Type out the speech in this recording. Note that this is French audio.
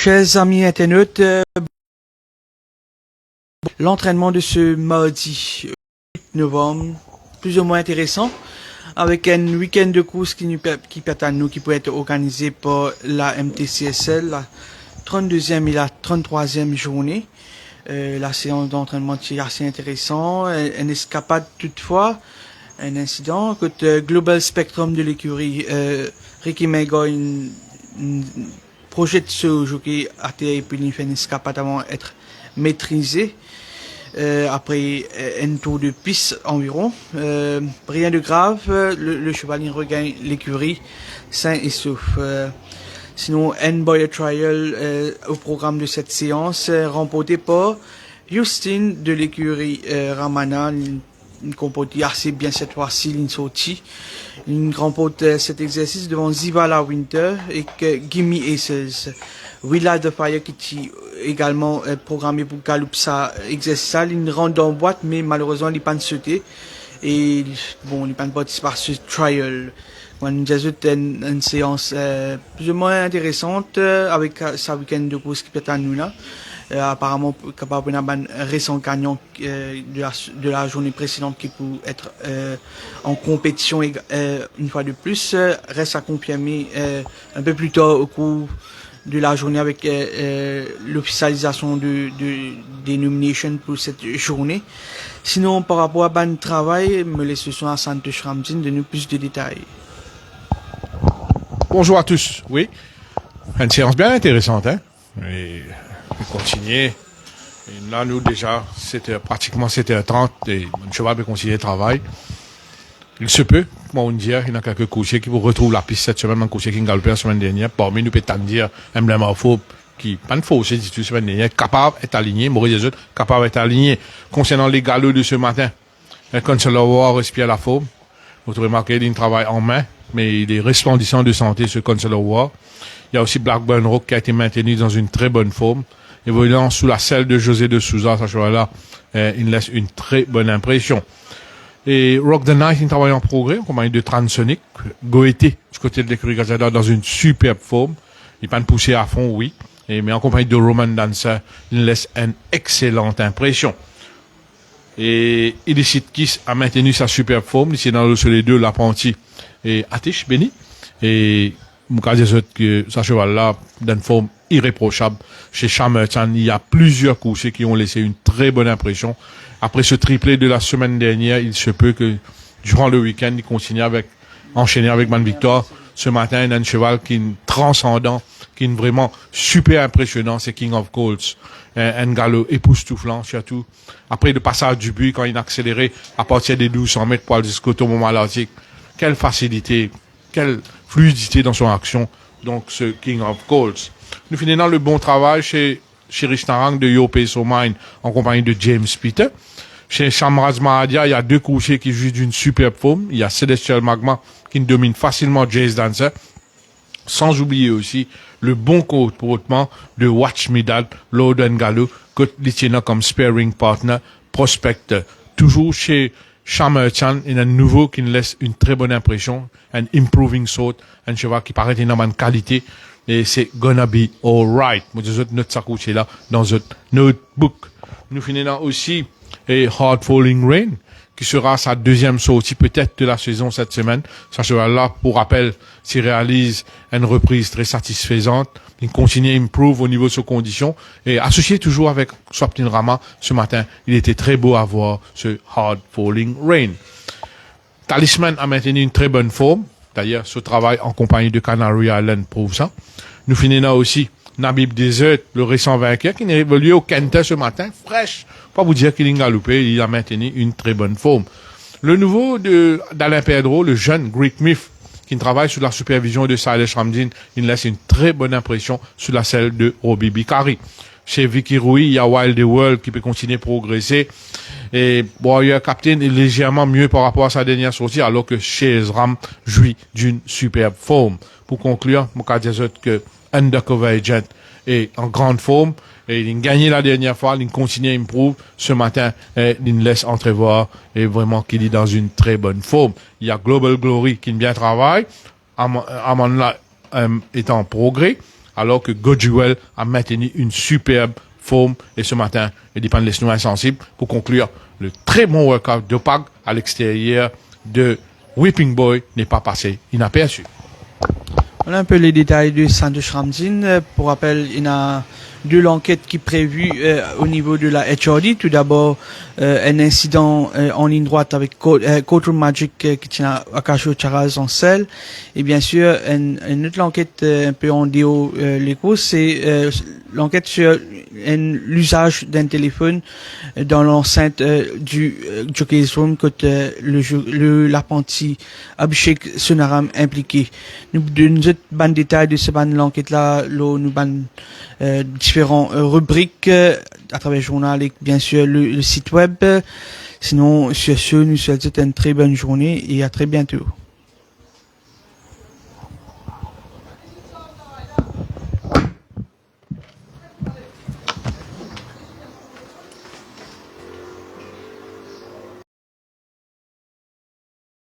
Chers amis internautes, l'entraînement de ce mardi 8 novembre, plus ou moins intéressant, avec un week-end de course qui permet à nous, qui peut être organisé par la MTCSL, la 32e et la 33e journée. La séance d'entraînement est assez intéressant, un escapade toutefois, un incident. Côté Global Spectrum de l'écurie, Ricky Mega, projette ce jockey à terre et puis il fait une escapade avant d'être maîtrisé. Après un tour de piste environ, rien de grave, le cheval regagne l'écurie sain et sauf. Sinon, N-Boy Trial au programme de cette séance, remporté par Justin de l'écurie Ramana, une comporte assez bien cette fois-ci, une sortie. Il remporte cet exercice devant Zivala Winter et Gimme Aces. We Light the Fire qui est également programmé pour Gallup ça exercice ça, il rentre en boîte mais malheureusement il pas sauté et bon il pas participé à ce trial. On nous a une séance plus ou moins intéressante avec sa week-end de course qui peut être à nous là. Apparemment capable d'un récent gagnant de la journée précédente qui peut être en compétition une fois de plus reste à confirmer un peu plus tard au cours de la journée avec l'officialisation des nominations pour cette journée. Sinon par rapport à ban travail me laisse son à Santosh Ramzin de nous plus de détails. Bonjour à tous. Oui, une séance bien intéressante, hein. Et continuer. Et là, nous, déjà, c'était pratiquement 7h30 et le cheval peut continuer le travail. Il se peut, comme on dit, il y a quelques coursiers qui vous retrouvent la piste cette semaine, un coursier qui a galopé la semaine dernière. Parmi nous, peut-être dire, un faux qui, pas de faux, c'est dit la semaine dernière, capable d'être aligné, Maurice des autres, capable d'être aligné. Concernant les galops de ce matin, un Consuelo War respire la faune. Vous remarquez, il travaille en main, mais il est resplendissant de santé, ce Consuelo War. Il y a aussi Blackburn Rock qui a été maintenu dans une très bonne forme. Évoluant sous la selle de José de Souza, ce cheval-là, il laisse une très bonne impression. Et Rock the Night, il travaille en progrès, en compagnie de Transonic. Goethe, du côté de l'écurie Gazada, dans une superbe forme. Il pas poussé à fond, oui. Mais en compagnie de Roman Dancer, il laisse une excellente impression. Et Illicit Kiss a maintenu sa superbe forme. Ici, dans le sur les deux, l'apprenti et Atish Benny. Et, Mouka des autres que ce cheval-là, d'une forme irréprochable. Chez Chamerton, il y a plusieurs coursiers qui ont laissé une très bonne impression. Après ce triplé de la semaine dernière, il se peut que durant le week-end, il continue enchaîner avec Man Victor. Ce matin, il y a un cheval qui est transcendant, qui est vraiment super impressionnant, c'est King of Colts. Un galop époustouflant, surtout. Après le passage du but, quand il a accéléré à partir des 1200 mètres pour aller jusqu'au tournoi malartique. Quelle facilité, quelle fluidité dans son action. Donc, ce King of Colts. Nous finissons le bon travail chez Richtarang de Yo Peso Mine en compagnie de James Peter. Chez Shamraz Mahadia, il y a deux coursiers qui jouent d'une superbe forme. Il y a Celestial Magma qui domine facilement Jace Dancer. Sans oublier aussi le bon comportement de Watch Me Dad, Lord Ngalo, que l'Itiena comme sparring partner, prospect. Toujours chez Shamerchan, il y a un nouveau qui nous laisse une très bonne impression, un improving sort, un cheval qui paraît énormément de qualité. Et c'est gonna be alright. Moi, je note ça couché là, dans notre notebook. Nous finissons aussi, Hard Falling Rain, qui sera sa deuxième sortie, peut-être de la saison cette semaine. Ça sera là, pour rappel, s'il réalise une reprise très satisfaisante. Il continue à improve au niveau de ses conditions. Et associé toujours avec Swaptin Rama, ce matin, il était très beau à voir, ce Hard Falling Rain. Talisman a maintenu une très bonne forme. D'ailleurs, ce travail en compagnie de Canary Island prouve ça. Nous finissons aussi Nabib Desert, le récent vainqueur, qui n'est évolué au Kenta ce matin, fraîche. Pas vous dire qu'il a galopé, il a maintenu une très bonne forme. Le nouveau d'Alain Pedro, le jeune Greek Myth, qui travaille sous la supervision de Silas Ramzin, il laisse une très bonne impression sous la selle de Robbie Bicari. Chez Vicky Rui, il y a Wild World qui peut continuer à progresser. Et Warrior Captain est légèrement mieux par rapport à sa dernière sortie, alors que chez Ram jouit d'une superbe forme. Pour conclure, je vais dire que Undercover Agent est en grande forme. Et il a gagné la dernière fois, il continue à improve. Ce matin, il laisse entrevoir et vraiment qu'il est dans une très bonne forme. Il y a Global Glory qui bien travaille. Amanla est en progrès. alors que Gojuel a maintenu une superbe forme. Et ce matin, il dépend de laisse-nous insensibles pour conclure le très bon workout de Pag à l'extérieur de Whipping Boy n'est pas passé inaperçu. Voilà un peu les détails de Santosh Ramzin. Pour rappel, il y a deux enquêtes qui sont prévues au niveau de la HRD. Tout d'abord, un incident en ligne droite avec Courtroom Magic qui tient à Cachot Charaz en selle. Et bien sûr, une autre enquête un peu en déo l'écho, c'est l'enquête sur l'usage d'un téléphone dans l'enceinte du Jockey's Room côté l'apprenti Abhishek Sonaram impliqué. Nous autres ban détails de ce ban l'enquête là, nous ban différents rubriques à travers le journal et bien sûr le site web. Sinon, sur ce, nous souhaitons une très bonne journée et à très bientôt.